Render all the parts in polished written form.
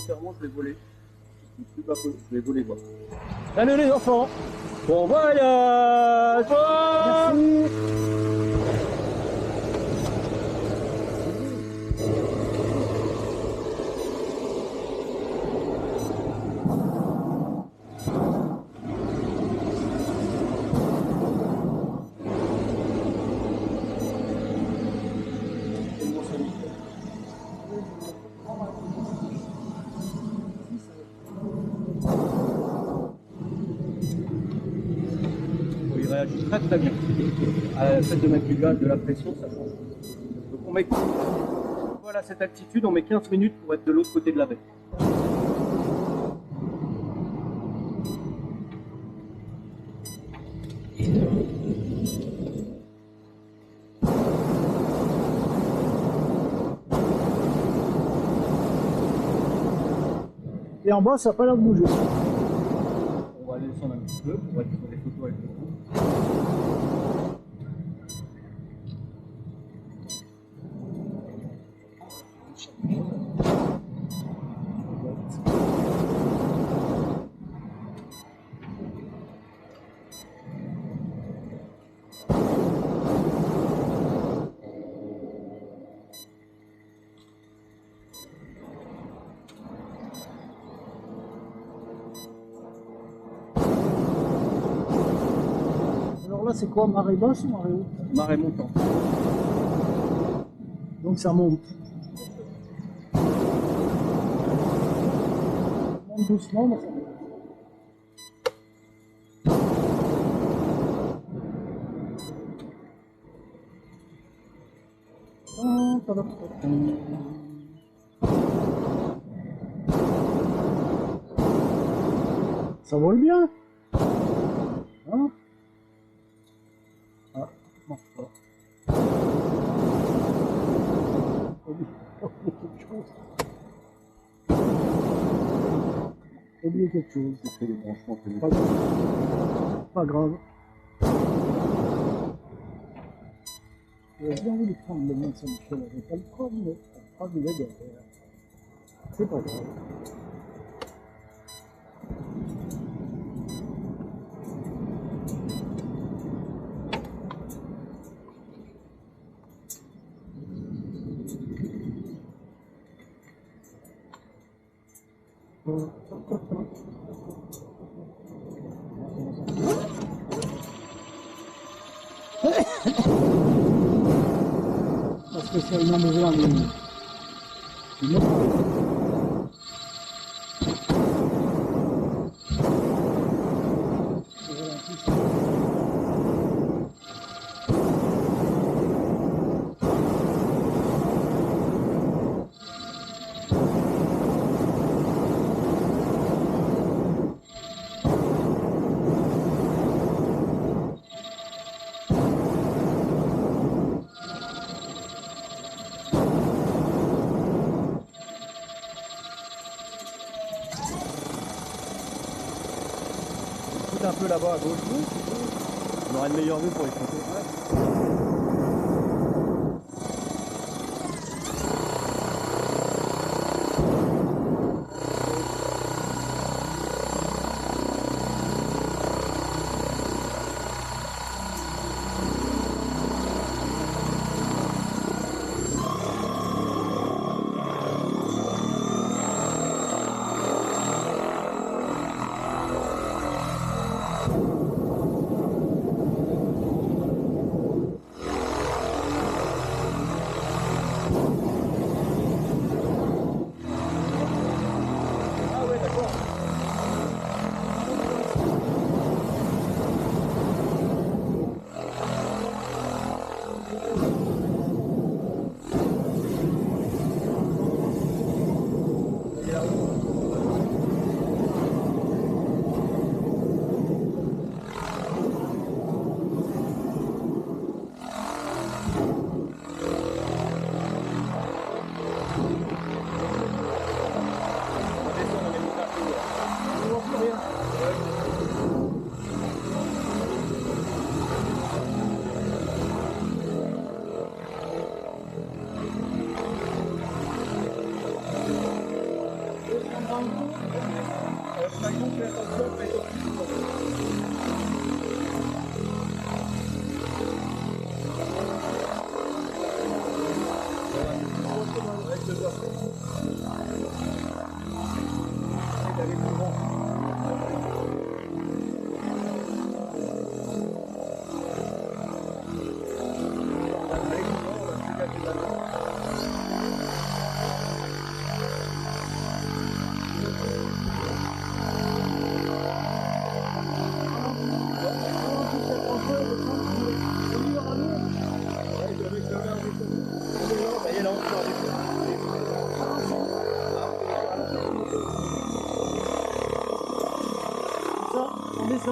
volontairement, je vais voler. Je vais voler quoi. Salut les enfants. Bon voyage. Merci. Il réagit très très bien. À le fait de mettre du gaz, de la pression, ça change. Donc on met, voilà, à cette altitude, on met 15 minutes pour être de l'autre côté de la baie. Et en bas, ça n'a pas l'air de bouger. On va aller descendre un petit peu pour être sur les photos avec vous. Alors là, c'est quoi, marée basse ou marée haute? Marée montante. Donc ça monte. Ça monte doucement, mais ça monte. Ça vole bien. Hein? Ah, marche pas. Oubliez quelque chose. Je fais les branchements. Pas grave. J'avais bien voulu prendre le Mont Saint-Michel, je n'avais pas le prendre, mais on prend du lait derrière. C'est pas grave. Pas spécialement besoin d'une autre. Un peu là-bas à gauche, on aura une meilleure vue pour les photos.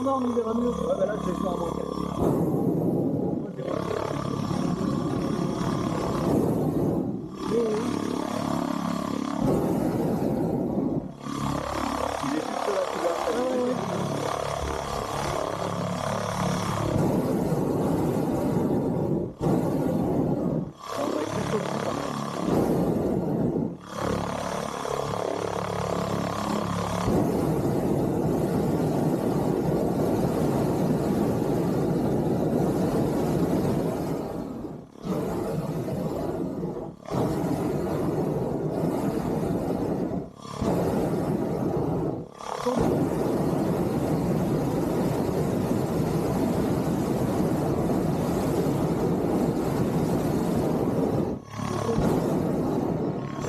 gendarme, il ira mieux. Ouais, bah là, je vais faire un manquet. Oui, oui. Il est juste là, tu vois. Ah, ouais, ouais.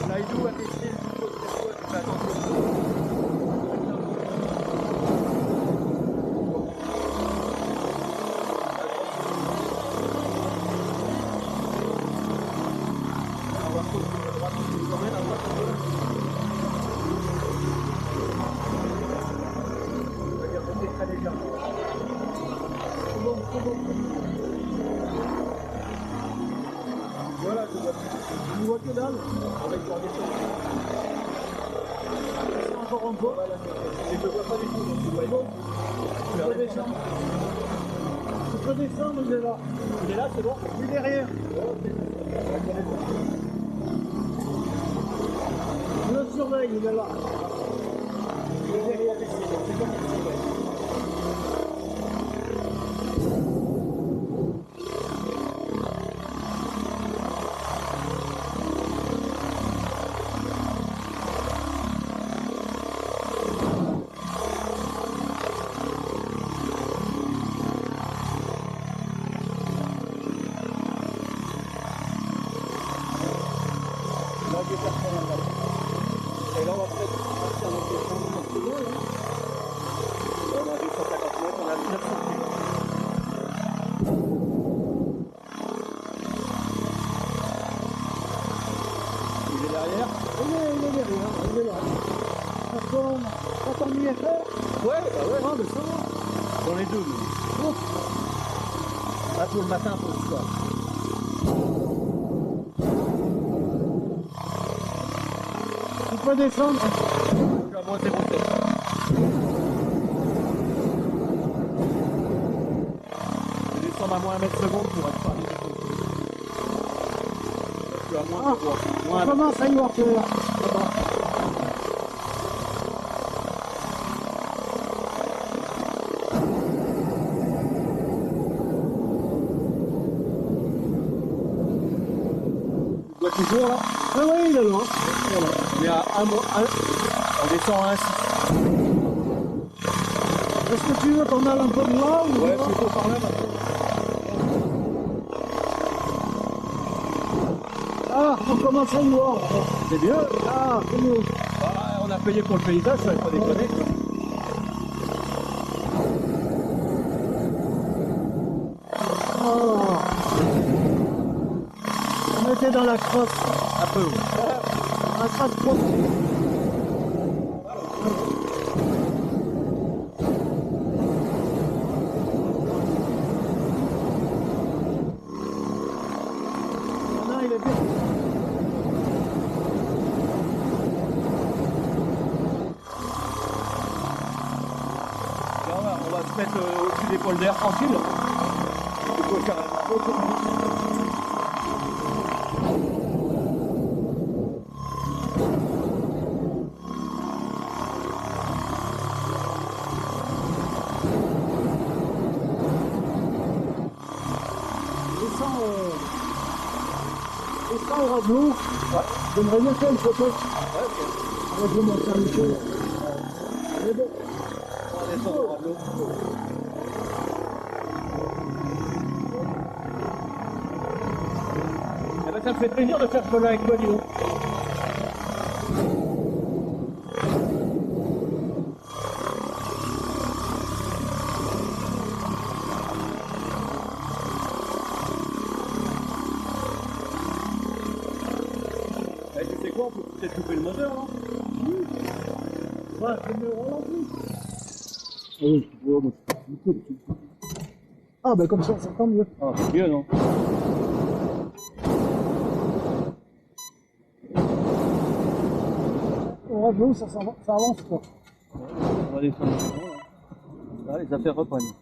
Là, il joue à tester le coup de fois, tu fais attention. On va continuer à droite, tu nous emmènes à droite un peu. On va dire que c'est très légèrement. C'est bon, c'est bon. Voilà, je vois. On voit que dalle. On va y redescendre. C'est encore un peu. Voilà, et je vois pas du tout, donc tu vois. C'est bon. Tu peux descendre. Tu peux descendre, il est là. Il est là, c'est bon. Il est derrière. Je le surveille, il est là. Il est derrière ici, donc c'est comme ici, ouais. Là, je vais faire ça là. Et là, on va peut-être partir dans le champ un peu loin, là. On a 250 mètres, on a 900 mètres. Il est derrière. Il est derrière, il est là. Quand on y est fait, Ouais, bah ouais. ah, mais ça va. Dans les deux, nous. Là, pour le matin, pour le soir. Tu peux descendre. Je suis à moins 0,7. Je vais descendre à moins 1 mètre seconde pour être parmi les autres. Je suis à moins 0,1. On Moins 1 mètre. commence à y voir clair. Tu vois toujours là. Ah oui, il est là. Voilà. On est à 1, on descend à 1,6. Est-ce que tu veux qu'on aille un peu de là ou Ouais, pas? plutôt par là maintenant. Ah, on commence à y voir. C'est mieux. Ah, c'est mieux. Bah, on a payé pour le paysage, ça va pas déconner. Ah. On était dans la crosse. Un peu, ouais. La crosse profonde. Non, il est bien. Là, on va se mettre au-dessus des polders tranquille. Il faut faire un peu Descends au radeau. J'aimerais bien faire une photo. Avec le Mont-Saint-Michel. Mais bon. on va descendre au radeau. Eh ben, ça me fait plaisir de faire ce là avec toi, dis donc. Eh, tu sais quoi, on peut peut-être couper le moteur, non? Ouais, c'est mieux ralenti. Oui, Écoute. Ah, ben comme ça, on s'entend mieux. Ah, c'est mieux, non? Au radio, ça avance quoi. On va descendre maintenant, là. Là, les affaires reprennent.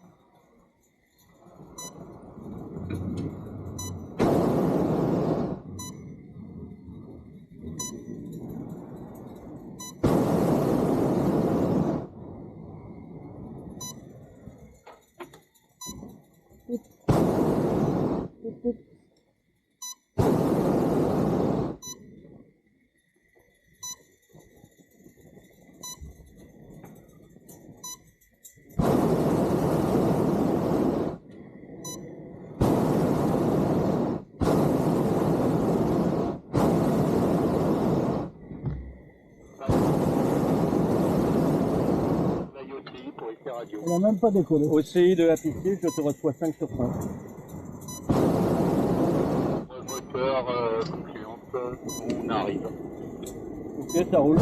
On n'a même pas décollé. OCI de la piste, je te reçois 5 sur 5. Moteur, confiance, on arrive. Ok, ça roule.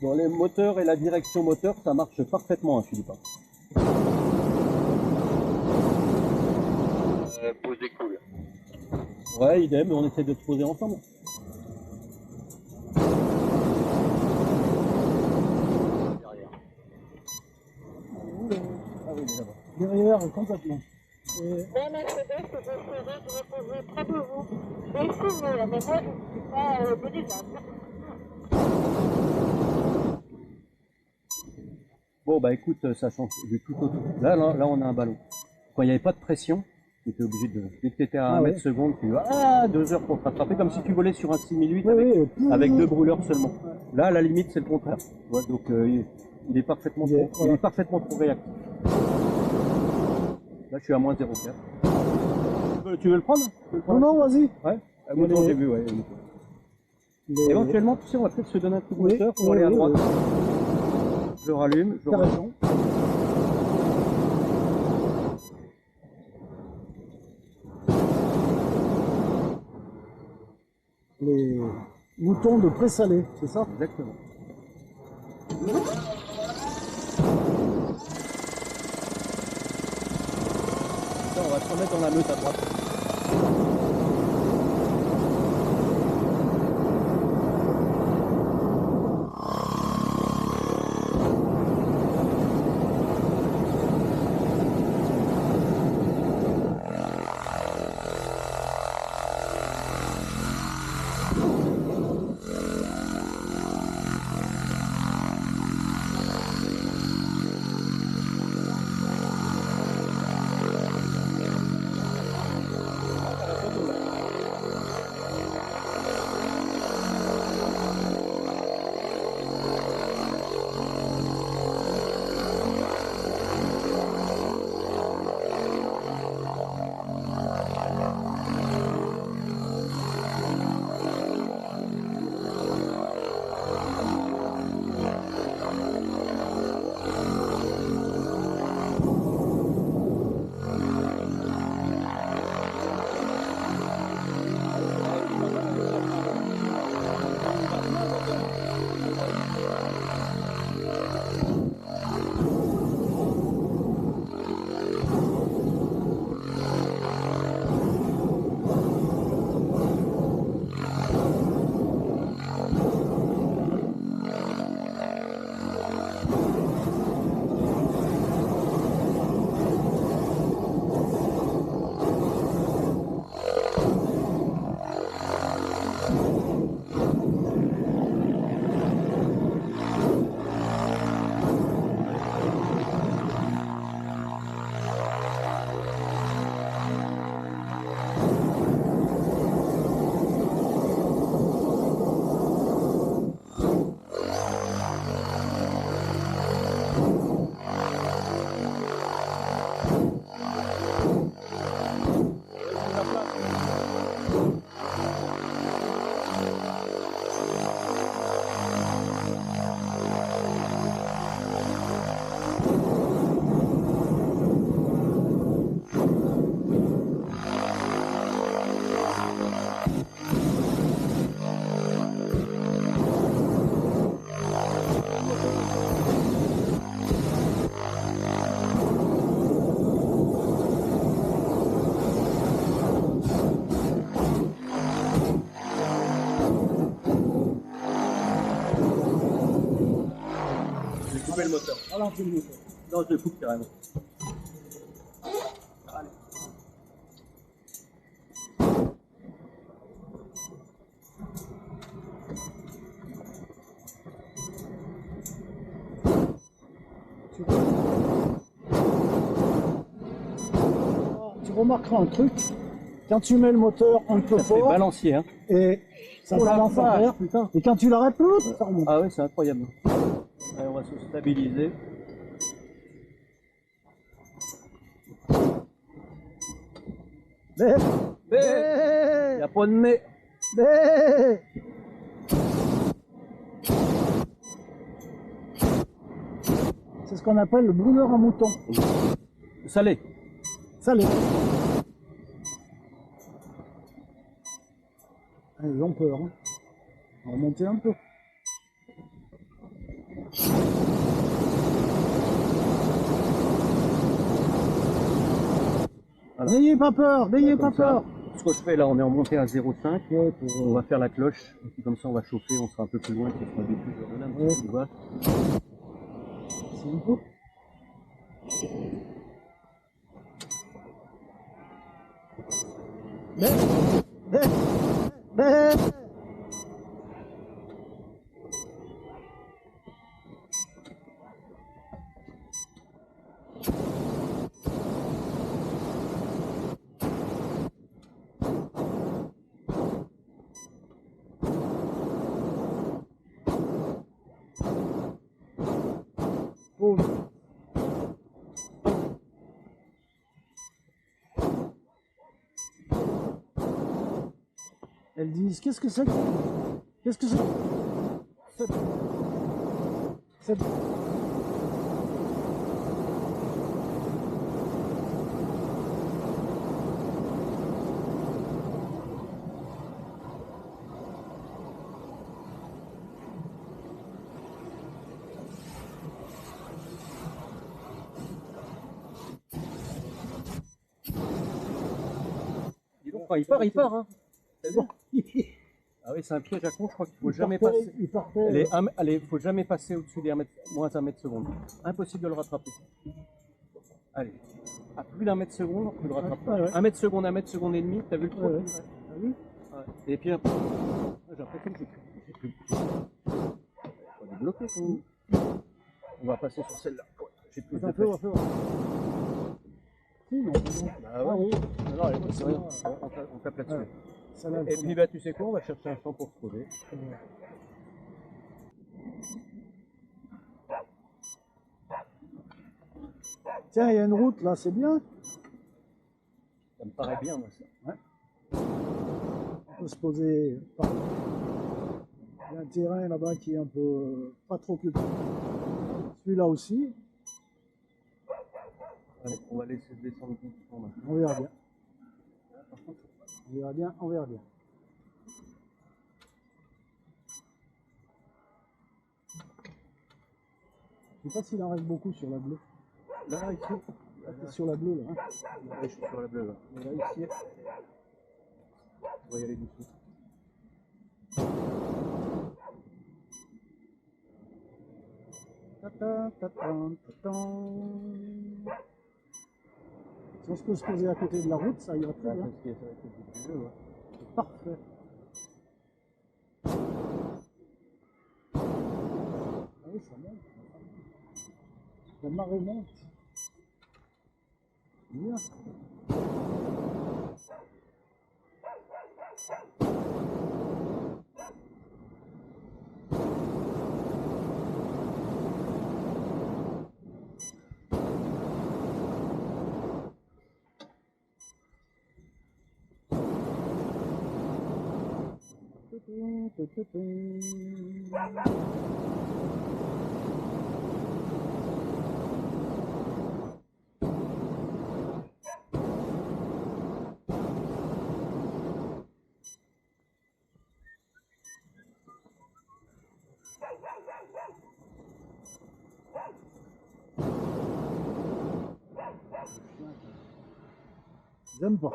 Bon, les moteurs et la direction moteur, ça marche parfaitement, hein, Philippe. Posé cool. Ouais, idem, on essaie de se poser ensemble. Derrière. Ah oui, il est là-bas. Derrière, complètement. Et Bon, Mercedes, je vais essayer de me poser près de vous. Je vais essayer, mais moi, je ne suis pas belligérante. Bon, bah écoute, ça change du tout au tout. Là, on a un ballon. Quand il n'y avait pas de pression, tu étais obligé de. Dès que tu étais à 1 mètre seconde, tu vas 2 heures pour te rattraper, comme si tu volais sur un 6008 avec 2 brûleurs seulement. Là, à la limite, c'est le contraire. Tu vois, donc, il est parfaitement il est parfaitement trop réactif. Là, je suis à moins 0,4. Tu veux le prendre? non, non, vas-y. Ouais. Moi, non, j'ai vu, ouais. Éventuellement, tu sais, on va peut-être se donner un coup de moteur pour aller à droite. Je rallume, je T'as rallume. raison. Les moutons de présalé, c'est ça? Exactement. Ça, on va se remettre dans la meute à droite. couper le moteur. Ralentissez le moteur. Non, je le coupe carrément. Allez. Tu remarqueras un truc, quand tu mets le moteur un peu Ça fait fort, balancier, hein. et ça Oh la balance en vache, l'air, putain. et quand tu l'arrêtes, ça remonte. Ah oui, c'est incroyable. Allez, on va se stabiliser. Mais, Il n'y a pas de mais. mais, c'est ce qu'on appelle le brûleur à mouton. Salé. Salé. Ils ont peur. Hein. On va remonter un peu. Voilà. N'ayez pas peur, n'ayez pas Comme ça. peur. Ce que je fais là, on est en montée à 0,5. Ouais, On va faire la cloche. Et puis comme ça, on va chauffer. On sera un peu plus loin. Ça sera habitué. Je redonne un petit peu de voix. c'est un peu. Mais. Pauvre. Elles disent, qu'est-ce que c'est que... Qu'est-ce que c'est c'est... Dis donc, quand il part, hein. T'as vu? Ah oui, c'est un piège à con, je crois qu'il faut jamais passer. Il partait. Allez, faut jamais passer au-dessus des moins 1 mètre seconde. Impossible de le rattraper. Allez. À plus d'1 mètre seconde, on peut le rattraper. Ouais, ouais. 1 mètre seconde et demi, t'as vu le trou? Ouais, ouais. T'as vu? Ouais. Et puis après, j'ai l'impression que j'ai plus. On va débloquer. On va passer sur celle-là. Ouais, j'ai plus de Attends, fais voir, pêche. fais voir. Si, non, non. Bah ouais. oui. Non, allez, c'est rien. On tape là-dessus. Ouais. Ça, là, Et puis bah tu sais quoi, on va chercher un champ pour se poser. Tiens, il y a une route là, c'est bien. Ça me paraît bien, moi, ça. Ouais. On peut se poser par là. Il y a un terrain là-bas qui est un peu pas trop cultivé. Celui-là aussi, Allez, on va laisser descendre doucement maintenant. on verra bien. On verra bien, on verra bien. Je sais pas s'il en reste beaucoup sur la bleue. Là, ici. Là, t'es sur la bleue là. Hein. Là, je suis sur la bleue, là. Et là, ici. On va y aller dessous. Ta-ta, ta-ta, ta-ta. Si on se peut se poser à côté de la route, ça ira très Là, bien. c'est ce qui est avec le but du jeu, ouais. C'est parfait. Ah oui, ça monte. La marée monte. Bien. J'aime pas.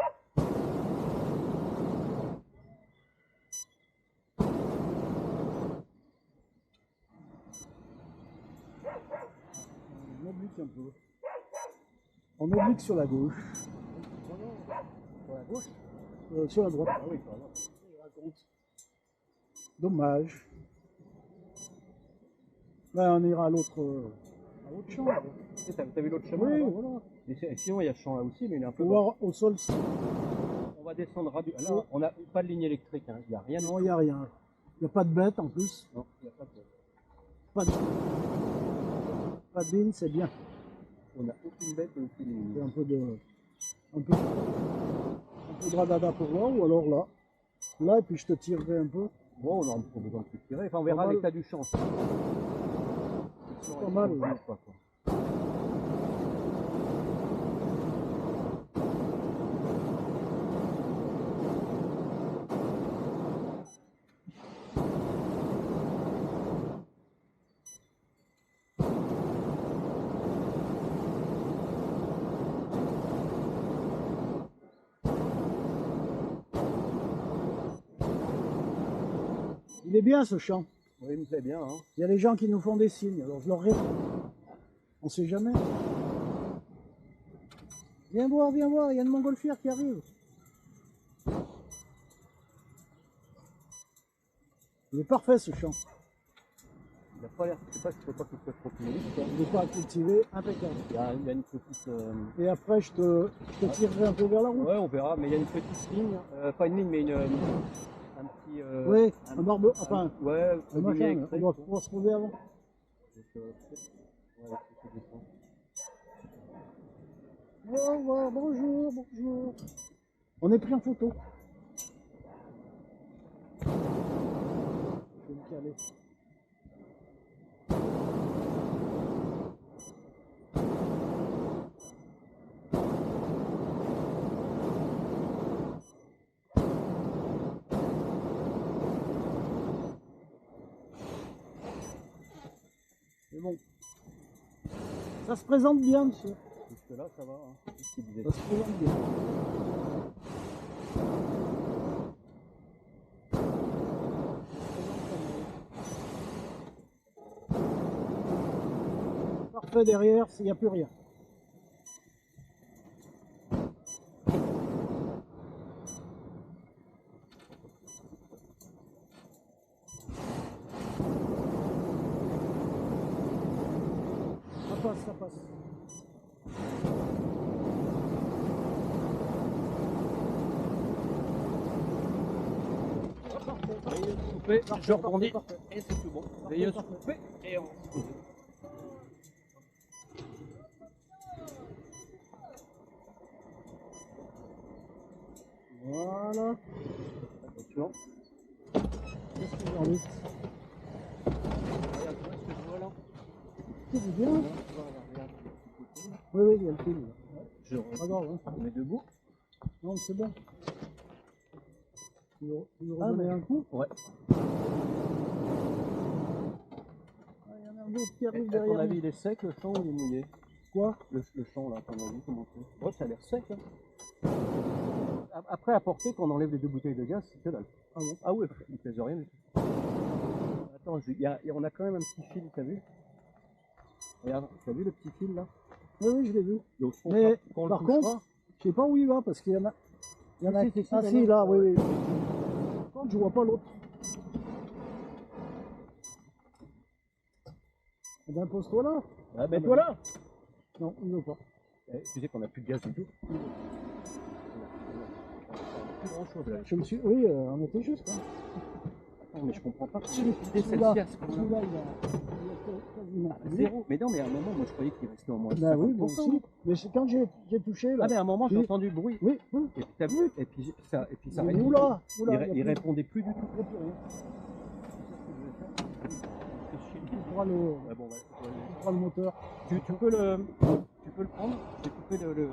un peu. On oblique sur la gauche. Sur la gauche. Sur la droite. Ah oui, pardon. Il raconte. Dommage. Là, on ira à l'autre champ. là. T'as vu l'autre chemin Oui, là-bas voilà. Et sinon, il y a ce champ là aussi, mais il est un peu Faut bas. voir au sol. On va descendre là, on n'a pas de ligne électrique, hein. Il n'y a rien. Non, il n'y a rien. Il n'y a pas de bête en plus. Non, il n'y a pas de... Pas de ligne, c'est bien. On n'a aucune bête et aucune ligne. C'est un peu de radada pour moi, ou alors là. Là, et puis je te tirerai un peu. Bon, on a besoin de tout tirer. Enfin, on verra Pas mal. l'état du champ. C'est pas mal, oui. Quoi. Il est bien ce champ. Oui, il me plaît bien. Hein. Il y a des gens qui nous font des signes, alors je leur réponds. On sait jamais. Viens voir, il y a une montgolfière qui arrive. Il est parfait ce champ. Il n'a pas l'air, je sais pas si faut pas qu'il soit trop humide. Il n'est pas cultivé, impeccable. Il y a une petite. Et après, je te tirerai un peu vers la route. Ouais, on verra, mais il y a une petite ligne. Pas une ligne, mais un petit. Oui, un barbe. Enfin, ouais, un machin, on doit pouvoir se poser avant. Au revoir, bonjour, bonjour. On est pris en photo. Je vais me caler. C'est bon. Ça se présente bien, monsieur. Jusque là, ça va. Hein. C'est ce qu'il disait. Ça se présente bien. Parfait derrière, il n'y a plus rien. Ça passe. Veilleux de couper, je rebondis. Parfait. Et c'est tout bon. Veilleux de couper et on. Voilà. Attention. Qu'est-ce que j'en ai? Regarde ce que je vois là. C'est bien. Regarde. Oui, il y a le fil. Là. Je Pas grave, hein. remets debout. Non, c'est bon. Tu veux redonner un coup? Ouais. Ah, il y en a un autre qui arrive À ton derrière. avis, il est sec le champ ou il est mouillé? Quoi? Le champ là, à ton avis, comment c'est? Ouais, ça a l'air sec. Hein. Après, à porter, quand on enlève les 2 bouteilles de gaz, c'est que dalle. Ah bon? Ah oui, il ne pèse rien du tout. Attends, on a quand même un petit fil, t'as vu? Regarde, t'as vu le petit fil là? Oui, je l'ai vu. Donc, Mais quand on le par touchera, contre, je sais pas où il va parce qu'il y en a. Il y en a. Si, Ah si, là, oui. Par contre, je vois pas l'autre. Eh ben, pose-toi là. ah, mets-toi là! Non, il ne veut pas. Tu sais qu'on n'a plus de gaz du tout. On a plus grand chose là. Je me suis. Oui, on était juste. Hein. Attends, mais je comprends pas. Celui-là, il a quasiment. Zéro. Mais non, mais à un moment, moi je croyais qu'il restait au moins. Ben oui, moi 50%. aussi. Mais c'est quand j'ai touché là. Ah, mais à un moment, j'ai Oui. entendu bruit. Oui, oui. Et puis, t'as vu? Et puis ça Mais arrête. oula, Il, oula, il répondait plus du tout. Il n'y a plus rien. Tu prends le, Ouais, bon, tu prends le moteur. tu peux le prendre. J'ai coupé le